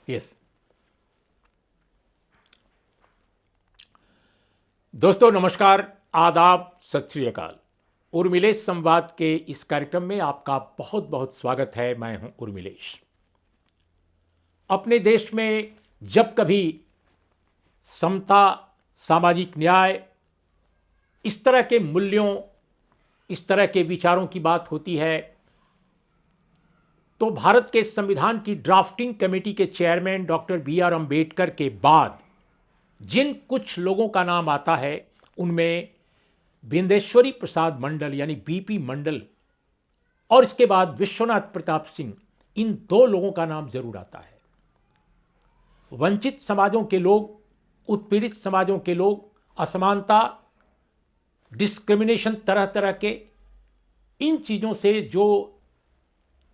Yes. दोस्तों नमस्कार, आदाब, सत श्री अकाल। उर्मिलेश संवाद के इस कार्यक्रम में आपका बहुत बहुत स्वागत है। मैं हूं उर्मिलेश। अपने देश में जब कभी समता, सामाजिक न्याय, इस तरह के मूल्यों, इस तरह के विचारों की बात होती है तो भारत के संविधान की ड्राफ्टिंग कमेटी के चेयरमैन डॉक्टर बी.आर. अंबेडकर के बाद जिन कुछ लोगों का नाम आता है उनमें बिंदेश्वरी प्रसाद मंडल यानी बीपी मंडल और इसके बाद विश्वनाथ प्रताप सिंह, इन दो लोगों का नाम जरूर आता है। वंचित समाजों के लोग, उत्पीड़ित समाजों के लोग, असमानता, डिस्क्रिमिनेशन, तरह तरह के इन चीज़ों से जो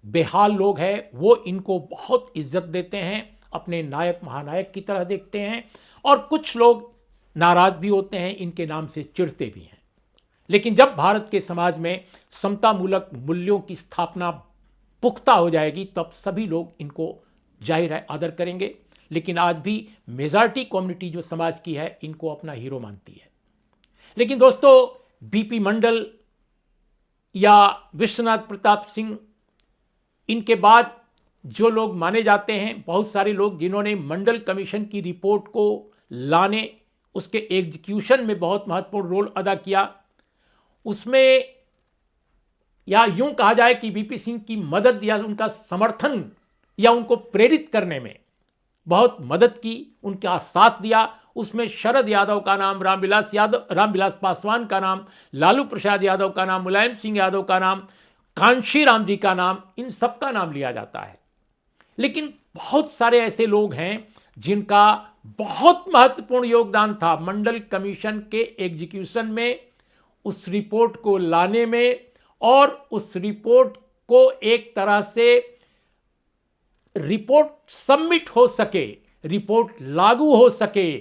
बेहाल लोग हैं वो इनको बहुत इज्जत देते हैं, अपने नायक महानायक की तरह देखते हैं और कुछ लोग नाराज भी होते हैं, इनके नाम से चिढ़ते भी हैं। लेकिन जब भारत के समाज में समतामूलक मूल्यों की स्थापना पुख्ता हो जाएगी तब सभी लोग इनको जाहिर है आदर करेंगे। लेकिन आज भी मेजॉरिटी कम्युनिटी जो समाज की है इनको अपना हीरो मानती है। लेकिन दोस्तों, बीपी मंडल या विश्वनाथ प्रताप सिंह, इनके बाद जो लोग माने जाते हैं, बहुत सारे लोग जिन्होंने मंडल कमीशन की रिपोर्ट को लाने, उसके एग्जीक्यूशन में बहुत महत्वपूर्ण रोल अदा किया, उसमें या यूं कहा जाए कि बीपी सिंह की मदद या उनका समर्थन या उनको प्रेरित करने में बहुत मदद की, उनका साथ दिया। उसमें शरद यादव का नाम, रामविलास पासवान का नाम, लालू प्रसाद यादव का नाम, मुलायम सिंह यादव का नाम, कांशी राम जी का नाम, इन सब का नाम लिया जाता है। लेकिन बहुत सारे ऐसे लोग हैं जिनका बहुत महत्वपूर्ण योगदान था मंडल कमीशन के एग्जीक्यूशन में, उस रिपोर्ट को लाने में और उस रिपोर्ट को एक तरह से रिपोर्ट सबमिट हो सके, रिपोर्ट लागू हो सके,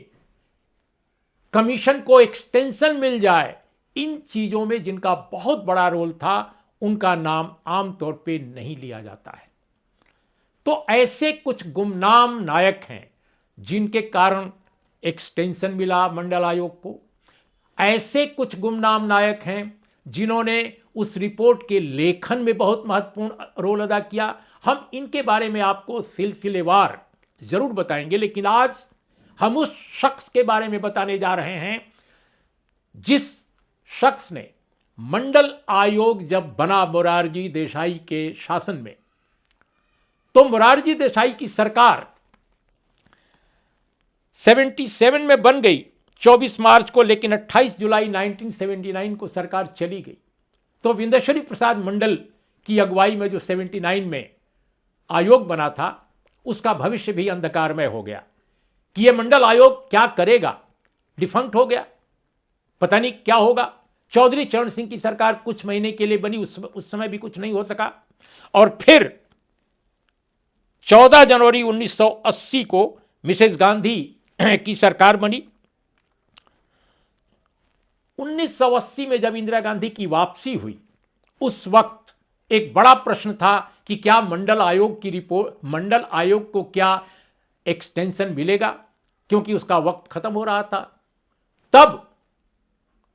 कमीशन को एक्सटेंशन मिल जाए, इन चीजों में जिनका बहुत बड़ा रोल था उनका नाम आमतौर पे नहीं लिया जाता है। तो ऐसे कुछ गुमनाम नायक हैं जिनके कारण एक्सटेंशन मिला मंडल आयोग को। ऐसे कुछ गुमनाम नायक हैं जिन्होंने उस रिपोर्ट के लेखन में बहुत महत्वपूर्ण रोल अदा किया। हम इनके बारे में आपको सिलसिलेवार जरूर बताएंगे, लेकिन आज हम उस शख्स के बारे में बताने जा रहे हैं जिस शख्स ने मंडल आयोग जब बना मोरारजी देसाई के शासन में, तो मोरारजी देसाई की सरकार 77 में बन गई 24 मार्च को, लेकिन 28 जुलाई 1979 को सरकार चली गई। तो बिंदेश्वरी प्रसाद मंडल की अगुवाई में जो 79 में आयोग बना था उसका भविष्य भी अंधकारमय हो गया कि यह मंडल आयोग क्या करेगा। डिफंक्ट हो गया, पता नहीं क्या होगा। चौधरी चरण सिंह की सरकार कुछ महीने के लिए बनी, उस समय भी कुछ नहीं हो सका। और फिर 14 जनवरी 1980 को मिसेस गांधी की सरकार बनी। 1980 में जब इंदिरा गांधी की वापसी हुई, उस वक्त एक बड़ा प्रश्न था कि क्या मंडल आयोग की रिपोर्ट, मंडल आयोग को क्या एक्सटेंशन मिलेगा, क्योंकि उसका वक्त खत्म हो रहा था। तब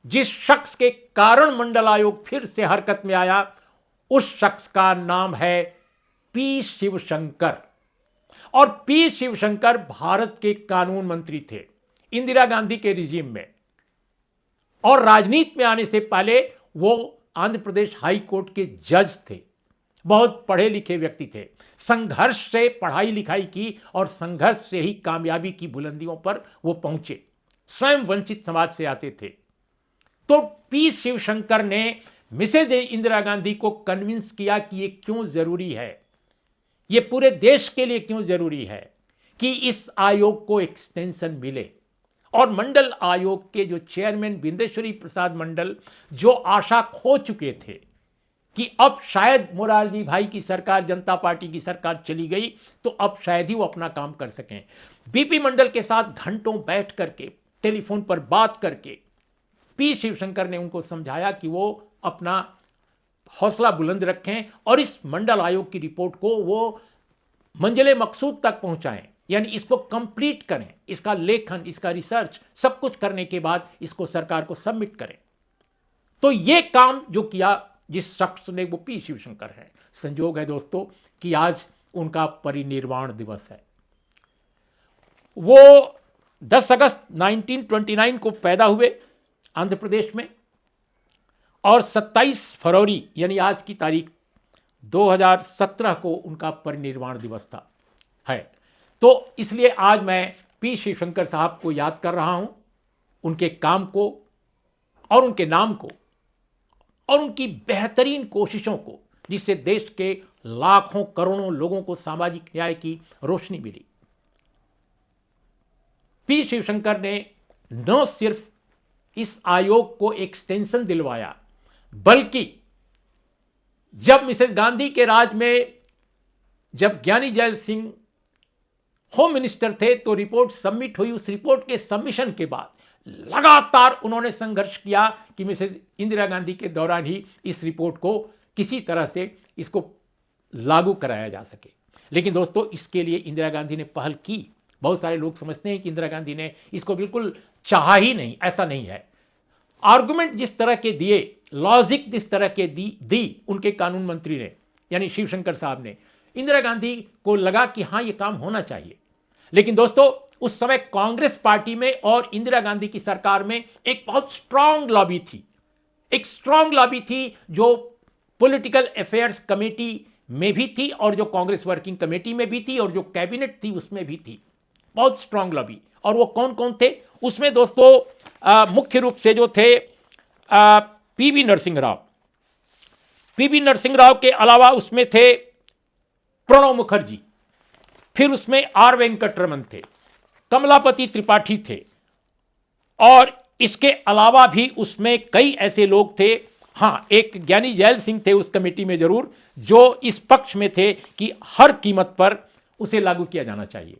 जिस शख्स के कारण मंडल आयोग फिर से हरकत में आया, उस शख्स का नाम है पी शिवशंकर। और पी शिवशंकर भारत के कानून मंत्री थे इंदिरा गांधी के रिजीम में, और राजनीति में आने से पहले वो आंध्र प्रदेश हाई कोर्ट के जज थे। बहुत पढ़े लिखे व्यक्ति थे, संघर्ष से पढ़ाई लिखाई की और संघर्ष से ही कामयाबी की बुलंदियों पर वो पहुंचे। स्वयं वंचित समाज से आते थे। तो पी शिवशंकर ने मिसेज इंदिरा गांधी को कन्विंस किया कि ये क्यों जरूरी है, ये पूरे देश के लिए क्यों जरूरी है कि इस आयोग को एक्सटेंशन मिले। और मंडल आयोग के जो चेयरमैन बिंदेश्वरी प्रसाद मंडल, जो आशा खो चुके थे कि अब शायद मोरारजी भाई की सरकार, जनता पार्टी की सरकार चली गई तो अब शायद ही वो अपना काम कर सकें, बीपी मंडल के साथ घंटों बैठ करके टेलीफोन पर बात करके पी शिवशंकर ने उनको समझाया कि वो अपना हौसला बुलंद रखें और इस मंडल आयोग की रिपोर्ट को वो मंजिले मकसूद तक पहुंचाएं। यानी इसको कंप्लीट करें, इसका लेखन, इसका रिसर्च सब कुछ करने के बाद इसको सरकार को सबमिट करें। तो ये काम जो किया जिस शख्स ने, वो पी शिवशंकर है। संयोग है दोस्तों कि आज उनका परिनिर्वाण दिवस है। वो 10 अगस्त 1929 को पैदा हुए आंध्र प्रदेश में, और 27 फरवरी यानी आज की तारीख 2017 को उनका परिनिर्वाण दिवस था है। तो इसलिए आज मैं पी शिवशंकर साहब को याद कर रहा हूं, उनके काम को और उनके नाम को और उनकी बेहतरीन कोशिशों को, जिससे देश के लाखों करोड़ों लोगों को सामाजिक न्याय की रोशनी मिली। पी शिवशंकर ने न सिर्फ इस आयोग को एक्सटेंशन दिलवाया, बल्कि जब मिसेस गांधी के राज में, जब ज्ञानी जैल सिंह होम मिनिस्टर थे, तो रिपोर्ट सबमिट हुई। उस रिपोर्ट के सबमिशन के बाद लगातार उन्होंने संघर्ष किया कि मिसेस इंदिरा गांधी के दौरान ही इस रिपोर्ट को किसी तरह से इसको लागू कराया जा सके। लेकिन दोस्तों, इसके लिए इंदिरा गांधी ने पहल की। बहुत सारे लोग समझते हैं कि इंदिरा गांधी ने इसको बिल्कुल चाहा ही नहीं, ऐसा नहीं है। आर्गुमेंट जिस तरह के दिए, लॉजिक जिस तरह के दी उनके कानून मंत्री ने, यानी शिवशंकर साहब ने, इंदिरा गांधी को लगा कि हाँ, ये काम होना चाहिए। लेकिन दोस्तों, उस समय कांग्रेस पार्टी में और इंदिरा गांधी की सरकार में एक बहुत स्ट्रांग लॉबी थी, एक स्ट्रांग लॉबी थी जो पॉलिटिकल अफेयर्स कमेटी में भी थी और जो कांग्रेस वर्किंग कमेटी में भी थी और जो कैबिनेट थी उसमें भी थी। बहुत स्ट्रांग लॉबी। और वो कौन कौन थे उसमें दोस्तों? मुख्य रूप से जो थे पीवी नरसिंह राव। पीवी नरसिंह राव के अलावा उसमें थे प्रणब मुखर्जी, फिर उसमें आर वेंकटरमन थे, कमलापति त्रिपाठी थे, और इसके अलावा भी उसमें कई ऐसे लोग थे। हाँ, एक ज्ञानी जैल सिंह थे उस कमेटी में जरूर, जो इस पक्ष में थे कि हर कीमत पर उसे लागू किया जाना चाहिए।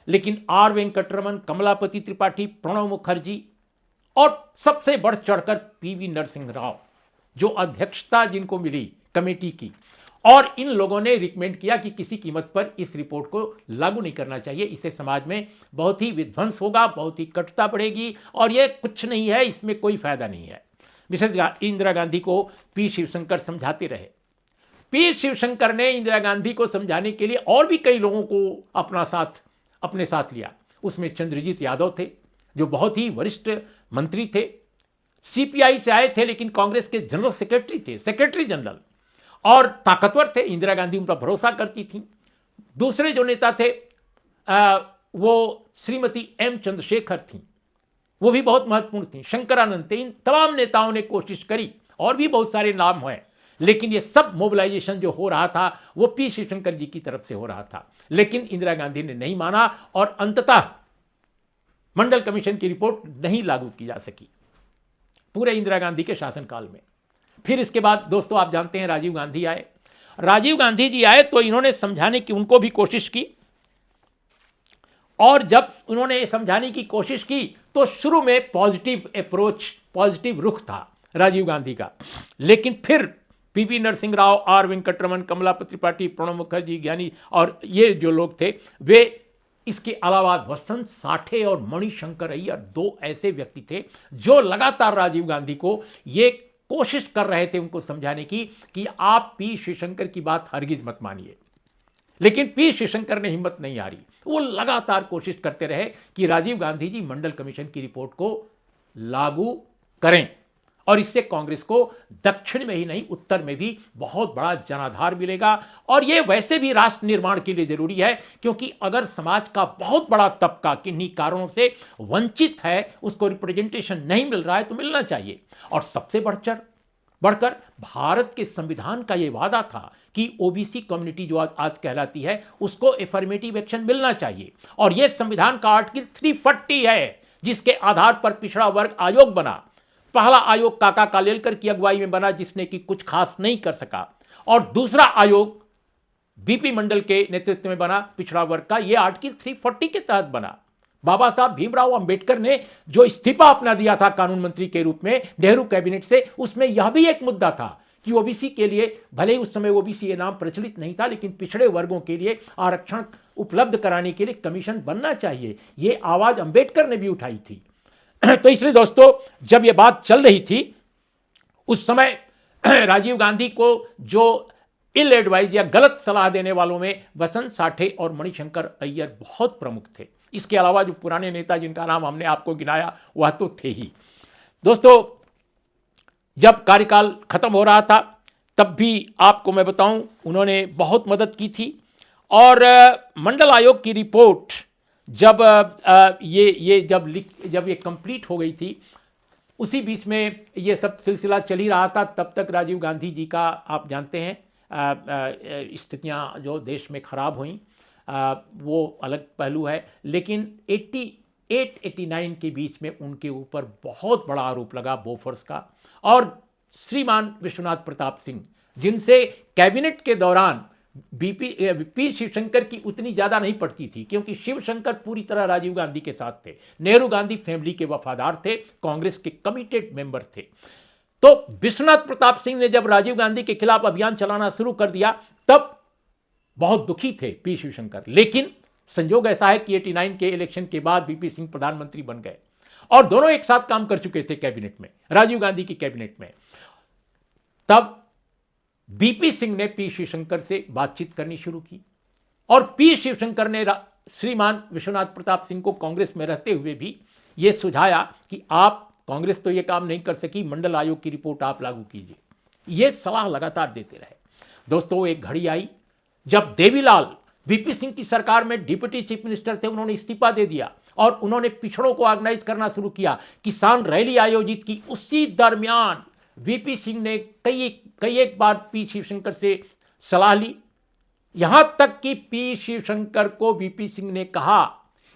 लेकिन आर वेंकटरमन, कमलापति त्रिपाठी, प्रणब मुखर्जी और सबसे बढ़ चढ़कर पीवी नरसिंह राव, जो अध्यक्षता जिनको मिली कमेटी की, और इन लोगों ने रिकमेंड किया कि किसी कीमत पर इस रिपोर्ट को लागू नहीं करना चाहिए। इससे समाज में बहुत ही विध्वंस होगा, बहुत ही कटुता बढ़ेगी, और यह कुछ नहीं है, इसमें कोई फायदा नहीं है। मिसेस इंदिरा गांधी को पी शिवशंकर समझाते रहे। पी शिवशंकर ने इंदिरा गांधी को समझाने के लिए और भी कई लोगों को अपने साथ लिया। उसमें चंद्रजीत यादव थे, जो बहुत ही वरिष्ठ मंत्री थे, सीपीआई से आए थे, लेकिन कांग्रेस के जनरल सेक्रेटरी थे, सेक्रेटरी जनरल, और ताकतवर थे। इंदिरा गांधी उन पर भरोसा करती थी। दूसरे जो नेता थे वो श्रीमती एम चंद्रशेखर थी, वो भी बहुत महत्वपूर्ण थी। शंकरानंद थे। इन तमाम नेताओं ने कोशिश करी, और भी बहुत सारे नाम हैं, लेकिन ये सब मोबिलाइजेशन जो हो रहा था वो पी शिवशंकर जी की तरफ से हो रहा था। लेकिन इंदिरा गांधी ने नहीं माना, और अंततः मंडल कमीशन की रिपोर्ट नहीं लागू की जा सकी पूरे इंदिरा गांधी के शासनकाल में। फिर इसके बाद दोस्तों, आप जानते हैं, राजीव गांधी आए। राजीव गांधी जी आए तो इन्होंने समझाने की उनको भी कोशिश की, और जब उन्होंने समझाने की कोशिश की तो शुरू में पॉजिटिव अप्रोच, पॉजिटिव रुख था राजीव गांधी का। लेकिन फिर पीवी नरसिंह राव, आर वेंकटरमन, कमलापति त्रिपाठी, प्रणब मुखर्जी, ज्ञानी और ये जो लोग थे, वे, इसके अलावा वसंत साठे और मणिशंकर अय्यर, दो ऐसे व्यक्ति थे जो लगातार राजीव गांधी को ये कोशिश कर रहे थे उनको समझाने की कि आप पी शिवशंकर की बात हरगिज मत मानिए। लेकिन पी शिवशंकर ने हिम्मत नहीं हारी। वो लगातार कोशिश करते रहे कि राजीव गांधी जी मंडल कमीशन की रिपोर्ट को लागू करें, और इससे कांग्रेस को दक्षिण में ही नहीं, उत्तर में भी बहुत बड़ा जनाधार मिलेगा। और यह वैसे भी राष्ट्र निर्माण के लिए जरूरी है, क्योंकि अगर समाज का बहुत बड़ा तबका किन्हीं कारणों से वंचित है, उसको रिप्रेजेंटेशन नहीं मिल रहा है, तो मिलना चाहिए। और सबसे बढ़कर भारत के संविधान का यह वादा था कि ओबीसी कम्युनिटी जो आज कहलाती है, उसको एफर्मेटिव एक्शन मिलना चाहिए। और यह संविधान का आर्टिकल 340 है, जिसके आधार पर पिछड़ा वर्ग आयोग बना। पहला आयोग काका कालेलकर की अगुवाई में बना, जिसने कि कुछ खास नहीं कर सका, और दूसरा आयोग बीपी मंडल के नेतृत्व में बना पिछड़ा वर्ग का। यह आर्टिकल 340 के तहत बना। बाबा साहब भीमराव अंबेडकर ने जो इस्तीफा अपना दिया था कानून मंत्री के रूप में नेहरू कैबिनेट से, उसमें यह भी एक मुद्दा था कि ओबीसी के लिए, भले ही उस समय ओबीसी ये नाम प्रचलित नहीं था, लेकिन पिछड़े वर्गों के लिए आरक्षण उपलब्ध कराने के लिए कमीशन बनना चाहिए। ये आवाज अंबेडकर ने भी उठाई थी। तो इसलिए दोस्तों, जब ये बात चल रही थी उस समय राजीव गांधी को जो इल एडवाइज या गलत सलाह देने वालों में वसंत साठे और मणिशंकर अय्यर बहुत प्रमुख थे। इसके अलावा जो पुराने नेता जिनका नाम हमने आपको गिनाया वह तो थे ही। दोस्तों, जब कार्यकाल खत्म हो रहा था तब भी आपको मैं बताऊं उन्होंने बहुत मदद की थी। और मंडल आयोग की रिपोर्ट जब जब ये कंप्लीट हो गई थी, उसी बीच में ये सब सिलसिला चल ही रहा था। तब तक राजीव गांधी जी का आप जानते हैं स्थितियां जो देश में खराब हुई, वो अलग पहलू है। लेकिन 88-89 के बीच में उनके ऊपर बहुत बड़ा आरोप लगा बोफोर्स का। और श्रीमान विश्वनाथ प्रताप सिंह, जिनसे कैबिनेट के दौरान पी शिवशंकर की उतनी ज्यादा नहीं पड़ती थी, क्योंकि शिवशंकर पूरी तरह राजीव गांधी के साथ थे, नेहरू गांधी फैमिली के वफादार थे, कांग्रेस के कमिटेड मेंबर थे। तो विश्वनाथ प्रताप सिंह ने जब राजीव गांधी के खिलाफ अभियान चलाना शुरू कर दिया तब बहुत दुखी थे पी शिवशंकर। लेकिन संजोग ऐसा है कि 89 के इलेक्शन के बाद वीपी सिंह प्रधानमंत्री बन गए और दोनों एक साथ काम कर चुके थे कैबिनेट में, राजीव गांधी की कैबिनेट में। तब बीपी सिंह ने पी शिवशंकर से बातचीत करनी शुरू की और पी शिवशंकर ने श्रीमान विश्वनाथ प्रताप सिंह को कांग्रेस में रहते हुए भी यह सुझाया कि आप, कांग्रेस तो यह काम नहीं कर सकी, मंडल आयोग की रिपोर्ट आप लागू कीजिए। यह सलाह लगातार देते रहे। दोस्तों, एक घड़ी आई जब देवीलाल वीपी सिंह की सरकार में डिप्टी चीफ मिनिस्टर थे, उन्होंने इस्तीफा दे दिया और उन्होंने पिछड़ों को ऑर्गेनाइज करना शुरू किया। किसान रैली आयोजित की। उसी दरमियान वीपी सिंह ने कई एक बार पी शिवशंकर से सलाह ली। यहां तक कि पी शिवशंकर को वीपी सिंह ने कहा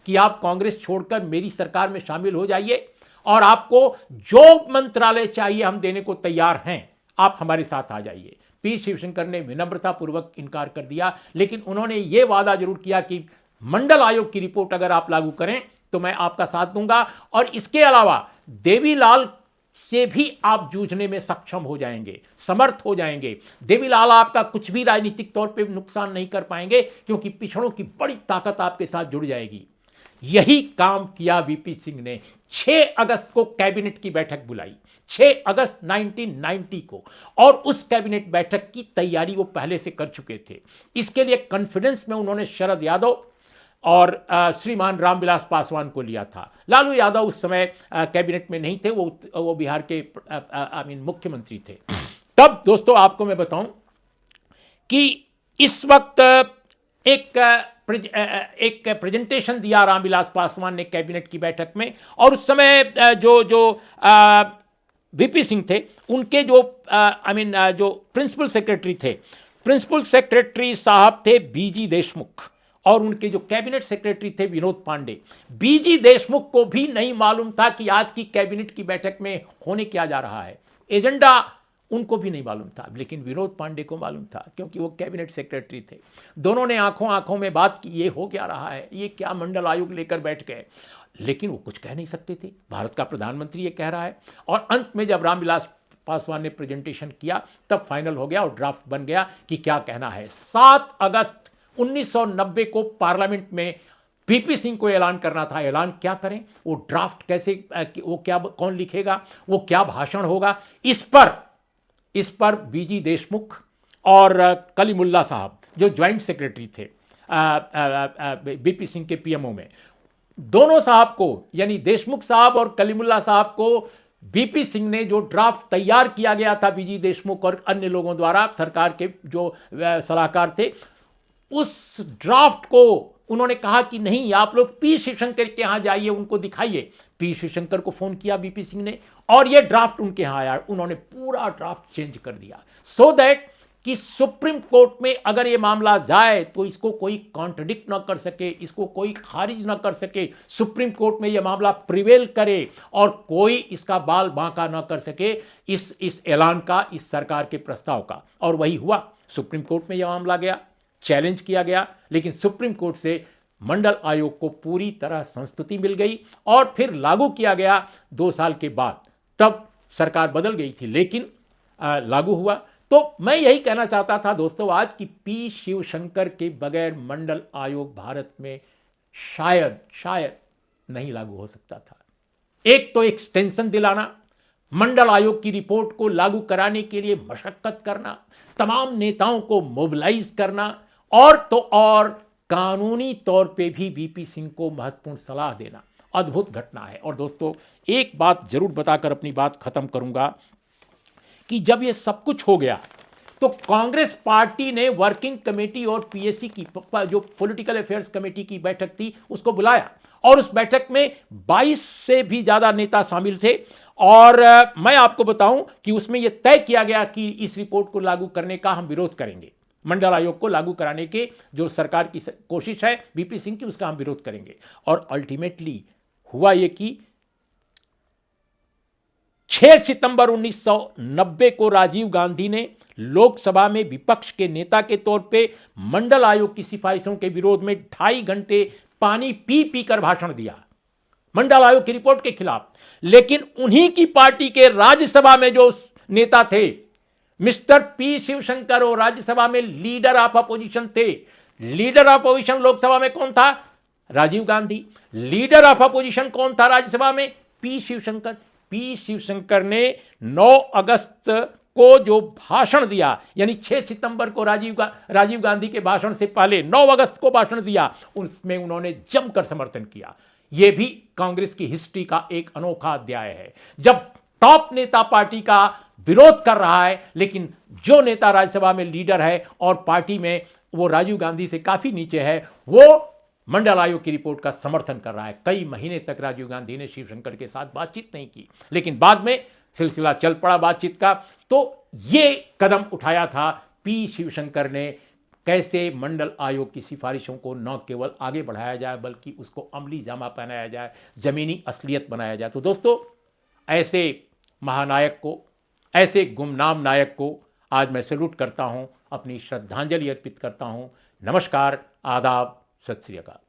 कि आप कांग्रेस छोड़कर मेरी सरकार में शामिल हो जाइए और आपको जो मंत्रालय चाहिए हम देने को तैयार हैं, आप हमारे साथ आ जाइए। पी शिवशंकर ने विनम्रतापूर्वक इनकार कर दिया, लेकिन उन्होंने यह वादा जरूर किया कि मंडल आयोग की रिपोर्ट अगर आप लागू करें तो मैं आपका साथ दूंगा और इसके अलावा देवीलाल से भी आप जूझने में सक्षम हो जाएंगे, समर्थ हो जाएंगे। देवीलाल आपका कुछ भी राजनीतिक तौर पे नुकसान नहीं कर पाएंगे, क्योंकि पिछड़ों की बड़ी ताकत आपके साथ जुड़ जाएगी। यही काम किया वीपी सिंह ने। 6 अगस्त को कैबिनेट की बैठक बुलाई, 6 अगस्त 1990 को, और उस कैबिनेट बैठक की तैयारी वो पहले से कर चुके थे। इसके लिए कॉन्फ्रेंस में उन्होंने शरद यादव और श्रीमान रामविलास पासवान को लिया था। लालू यादव उस समय कैबिनेट में नहीं थे, वो बिहार के मुख्यमंत्री थे। तब दोस्तों आपको मैं बताऊं कि इस वक्त एक प्रेजेंटेशन दिया रामविलास पासवान ने कैबिनेट की बैठक में, और उस समय जो वीपी सिंह थे, उनके जो जो प्रिंसिपल सेक्रेटरी थे, प्रिंसिपल सेक्रेटरी साहब थे बीजी देशमुख, और उनके जो कैबिनेट सेक्रेटरी थे विनोद पांडे। बीजी देशमुख को भी नहीं मालूम था कि आज की कैबिनेट की बैठक में होने क्या जा रहा है, एजेंडा उनको भी नहीं मालूम था, लेकिन विनोद पांडे को मालूम था, क्योंकि वो कैबिनेट सेक्रेटरी थे। दोनों ने आंखों में बात की, ये हो क्या रहा है, ये क्या मंडल आयोग लेकर बैठ गए, लेकिन वो कुछ कह नहीं सकते थे। भारत का प्रधानमंत्री ये कह रहा है। और अंत में जब रामविलास पासवान ने प्रेजेंटेशन किया तब फाइनल हो गया और ड्राफ्ट बन गया कि क्या कहना है। 7 अगस्त 1990 को पार्लियामेंट में वीपी सिंह को ऐलान करना था। ऐलान क्या करें, वो ड्राफ्ट कैसे, वो क्या, कौन लिखेगा, वो क्या भाषण होगा, इस पर बीजी देशमुख और कलीमुल्ला साहब जो ज्वाइंट सेक्रेटरी थे वीपी सिंह के पीएमओ में, दोनों साहब को, यानी देशमुख साहब और कलीमुल्ला साहब को वीपी सिंह ने जो ड्राफ्ट तैयार किया गया था बीजी देशमुख और अन्य लोगों द्वारा, सरकार के जो सलाहकार थे, उस ड्राफ्ट को उन्होंने कहा कि नहीं, आप लोग पी शिवशंकर के यहां जाइए, उनको दिखाइए। पी शिवशंकर को फोन किया वीपी सिंह ने और यह ड्राफ्ट उनके यहां आया। उन्होंने पूरा ड्राफ्ट चेंज कर दिया, सो दैट कि सुप्रीम कोर्ट में अगर यह मामला जाए तो इसको कोई कॉन्ट्रडिक्ट ना कर सके, इसको कोई खारिज ना कर सके। सुप्रीम कोर्ट में यह मामला प्रिवेल करे और कोई इसका बाल बांका ना कर सके इस ऐलान का, इस सरकार के प्रस्ताव का। और वही हुआ, सुप्रीम कोर्ट में यह मामला गया, चैलेंज किया गया, लेकिन सुप्रीम कोर्ट से मंडल आयोग को पूरी तरह संस्तुति मिल गई और फिर लागू किया गया 2 साल के बाद। तब सरकार बदल गई थी, लेकिन लागू हुआ। तो मैं यही कहना चाहता था दोस्तों आज कि पी शिवशंकर के बगैर मंडल आयोग भारत में शायद शायद नहीं लागू हो सकता था। एक तो एक्सटेंशन दिलाना, मंडल आयोग की रिपोर्ट को लागू कराने के लिए मशक्कत करना, तमाम नेताओं को मोबिलाइज करना, और तो और कानूनी तौर पे भी वीपी सिंह को महत्वपूर्ण सलाह देना, अद्भुत घटना है। और दोस्तों एक बात जरूर बताकर अपनी बात खत्म करूंगा कि जब ये सब कुछ हो गया तो कांग्रेस पार्टी ने वर्किंग कमेटी और पीएससी की जो पॉलिटिकल अफेयर्स कमेटी की बैठक थी उसको बुलाया, और उस बैठक में 22 से भी ज्यादा नेता शामिल थे। और मैं आपको बताऊं कि उसमें यह तय किया गया कि इस रिपोर्ट को लागू करने का हम विरोध करेंगे, मंडल आयोग को लागू कराने के जो सरकार की कोशिश है वीपी सिंह की, उसका हम विरोध करेंगे। और अल्टीमेटली हुआ यह कि 6 सितंबर 1990 को राजीव गांधी ने लोकसभा में विपक्ष के नेता के तौर पे मंडल आयोग की सिफारिशों के विरोध में 2.5 घंटे पानी पी पी कर भाषण दिया मंडल आयोग की रिपोर्ट के खिलाफ। लेकिन उन्हीं की पार्टी के राज्यसभा में जो नेता थे मिस्टर पी शिवशंकर, और राज्यसभा में लीडर ऑफ अपोजिशन थे। लीडर ऑफ अपोजिशन लोकसभा में कौन था? Rajiv Gandhi. Leader of opposition कौन था राज्यसभा में? पी शिवशंकर। पी शिवशंकर ने 9 अगस्त को जो भाषण दिया, यानी 6 सितंबर को राजीव गांधी के भाषण से पहले 9 अगस्त को भाषण दिया, उसमें उन्होंने जमकर समर्थन किया। यह भी कांग्रेस की हिस्ट्री का एक अनोखा अध्याय है, जब टॉप नेता पार्टी का विरोध कर रहा है, लेकिन जो नेता राज्यसभा में लीडर है और पार्टी में वो राजीव गांधी से काफी नीचे है, वो मंडल आयोग की रिपोर्ट का समर्थन कर रहा है। कई महीने तक राजीव गांधी ने शिवशंकर के साथ बातचीत नहीं की, लेकिन बाद में सिलसिला चल पड़ा बातचीत का। तो ये कदम उठाया था पी शिवशंकर ने, कैसे मंडल आयोग की सिफारिशों को न केवल आगे बढ़ाया जाए बल्कि उसको अमली जामा पहनाया जाए, जमीनी असलियत बनाया जाए। तो दोस्तों ऐसे महानायक को, ऐसे गुमनाम नायक को आज मैं सैल्यूट करता हूं, अपनी श्रद्धांजलि अर्पित करता हूं। नमस्कार, आदाब, सत श्री अकाल।